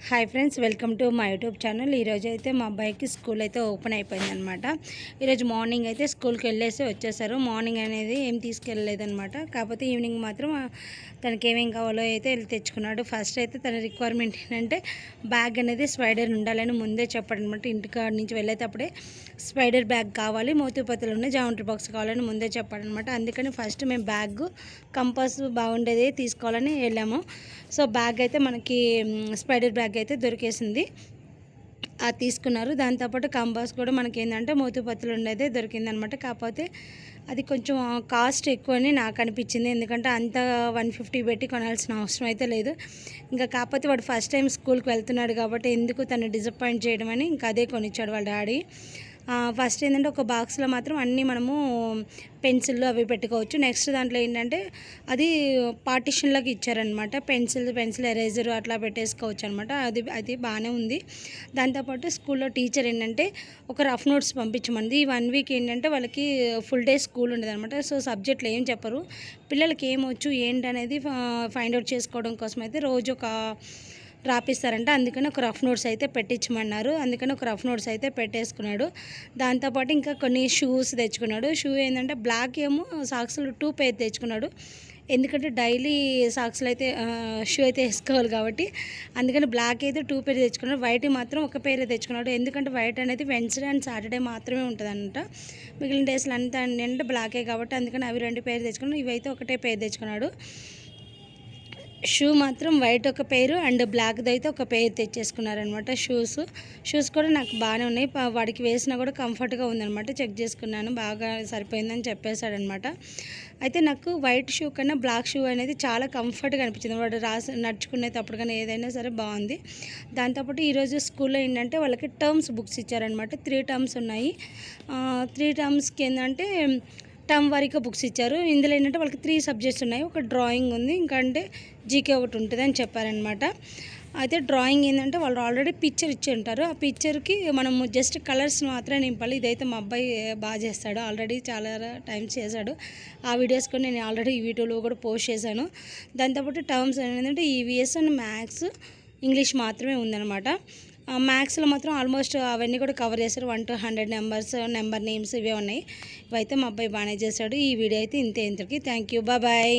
Hi friends, welcome to my YouTube channel. ఈరోజు అయితే మా అబ్బాయికి స్కూల్ అయితే ఓపెన్ అయిపోయిందనమాట. ఈరోజు మార్నింగ్ అయితే స్కూల్కి వెళ్ళేసి వచ్చేసారు. మార్నింగ్ అనేది ఏం తీసుకెళ్ళలేదనమాట. కాకపోతే ఈవినింగ్ మాత్రం తనకి ఏమేం కావాలో అయితే వెళ్ళి తెచ్చుకున్నాడు. ఫస్ట్ అయితే తన రిక్వైర్మెంట్ ఏంటంటే బ్యాగ్ అనేది స్పైడర్ ఉండాలని ముందే చెప్పాడు అనమాట. ఇంటికాడ నుంచి వెళ్ళేటప్పుడే స్పైడర్ బ్యాగ్ కావాలి, మోతుపత్తులు ఉన్న జామెట్రీ బాక్స్ కావాలని ముందే చెప్పాడనమాట. అందుకని ఫస్ట్ మేము బ్యాగ్ కంపాస్ బాగుండేది తీసుకోవాలని వెళ్ళాము. సో బ్యాగ్ అయితే మనకి స్పైడర్ బ్యాగ్ అయితే దొరికేసింది, అది తీసుకున్నారు. దాంతోపాటు కంపాస్ కూడా మనకి ఏంటంటే మోతుపత్తులు ఉండేదే దొరికిందనమాట. కాకపోతే అది కొంచెం కాస్ట్ ఎక్కువ అని నాకు అనిపించింది, ఎందుకంటే అంత 150 పెట్టి కొనాల్సిన అవసరం అయితే లేదు. ఇంకా కాకపోతే వాడు ఫస్ట్ టైం స్కూల్కి వెళ్తున్నాడు కాబట్టి ఎందుకు తను డిసప్పాయింట్ చేయడం అని ఇంకా అదే కొనిచ్చాడు వాళ్ళ డాడీ. ఫస్ట్ ఏంటంటే ఒక బాక్స్లో మాత్రం అన్నీ మనము పెన్సిళ్ళు అవి పెట్టుకోవచ్చు. నెక్స్ట్ దాంట్లో ఏంటంటే అది పార్టిషన్లోకి ఇచ్చారనమాట. పెన్సిల్ ఎరేజర్ అట్లా పెట్టేసుకోవచ్చు అనమాట. అది బాగానే ఉంది. దాంతోపాటు స్కూల్లో టీచర్ ఏంటంటే ఒక రఫ్ నోట్స్ పంపించమంది. ఈ 1 వీక్ ఏంటంటే వాళ్ళకి ఫుల్ డే స్కూల్ ఉండదు అనమాట. సో సబ్జెక్టులు ఏం చెప్పరు, పిల్లలకి ఏమొచ్చు ఏంటనేది ఫైండ్ అవుట్ చేసుకోవడం కోసం అయితే రోజు ఒక రాపిస్తారంట. అందుకని ఒక రఫ్ నోట్స్ అయితే పెట్టించమన్నారు. అందుకని ఒక రఫ్ నోట్స్ అయితే పెట్టేసుకున్నాడు. దాంతోపాటు ఇంకా కొన్ని షూస్ తెచ్చుకున్నాడు. షూ ఏంటంటే బ్లాక్ ఏమో సాక్స్లు 2 పేర్ తెచ్చుకున్నాడు. ఎందుకంటే డైలీ సాక్స్లు అయితే షూ అయితే వేసుకోవాలి కాబట్టి అందుకని బ్లాక్ అయితే 2 పేర్ తెచ్చుకున్నాడు. వైట్ మాత్రం ఒక పేరే తెచ్చుకున్నాడు. ఎందుకంటే వైట్ అనేది వెన్స్డే అండ్ సాటర్డే మాత్రమే ఉంటుందంట. మిగిలిన డేస్లో అంతా అంటే బ్లాకే కాబట్టి అందుకని అవి 2 పేరు తెచ్చుకున్నాడు. ఇవైతే ఒకటే పేరు తెచ్చుకున్నాడు. షూ మాత్రం వైట్ ఒక పేరు అండ్ బ్లాక్ది అయితే ఒక పేరు తెచ్చేసుకున్నారనమాట. షూస్ కూడా నాకు బాగానే ఉన్నాయి, వాడికి వేసినా కూడా కంఫర్ట్గా ఉందనమాట. చెక్ చేసుకున్నాను, బాగా సరిపోయిందని చెప్పేశాడనమాట. అయితే నాకు వైట్ షూ కన్నా బ్లాక్ షూ అనేది చాలా కంఫర్ట్గా అనిపించింది. వాడు నడుచుకునేటప్పుడు కానీ ఏదైనా సరే బాగుంది. దాంతోపాటు ఈరోజు స్కూల్లో ఏంటంటే వాళ్ళకి టర్మ్స్ బుక్స్ ఇచ్చారనమాట. 3 టర్మ్స్ ఉన్నాయి. 3 టర్మ్స్కి ఏంటంటే టర్మ్ వారీగా బుక్స్ ఇచ్చారు. ఇందులో ఏంటంటే వాళ్ళకి 3 సబ్జెక్ట్స్ ఉన్నాయి. ఒక డ్రాయింగ్ ఉంది, ఇంకా అంటే జీకే ఒకటి ఉంటుంది అని చెప్పారనమాట. అయితే డ్రాయింగ్ ఏంటంటే వాళ్ళు ఆల్రెడీ పిక్చర్ ఇచ్చి ఉంటారు. ఆ పిక్చర్కి మనము జస్ట్ కలర్స్ మాత్రమే నింపాలి. ఇదైతే మా అబ్బాయి బాగా చేస్తాడు, ఆల్రెడీ చాలా టైమ్స్ చేశాడు. ఆ వీడియోస్ కూడా నేను ఆల్రెడీ యూట్యూబ్లో కూడా పోస్ట్ చేశాను. దాంతోపాటు టర్మ్స్ ఏంటంటే ఈవీఎస్ అండ్ మ్యాథ్స్, ఇంగ్లీష్ మాత్రమే ఉందన్నమాట. మ్యాథ్స్లో మాత్రం ఆల్మోస్ట్ అవన్నీ కూడా కవర్ చేశారు. 1 to 100 నెంబర్స్, నెంబర్ నేమ్స్ ఇవే ఉన్నాయి. ఇవైతే మా అబ్బాయి బాగానే చేశాడు. ఈ వీడియో అయితే ఇంతటికి. Thank you, bye.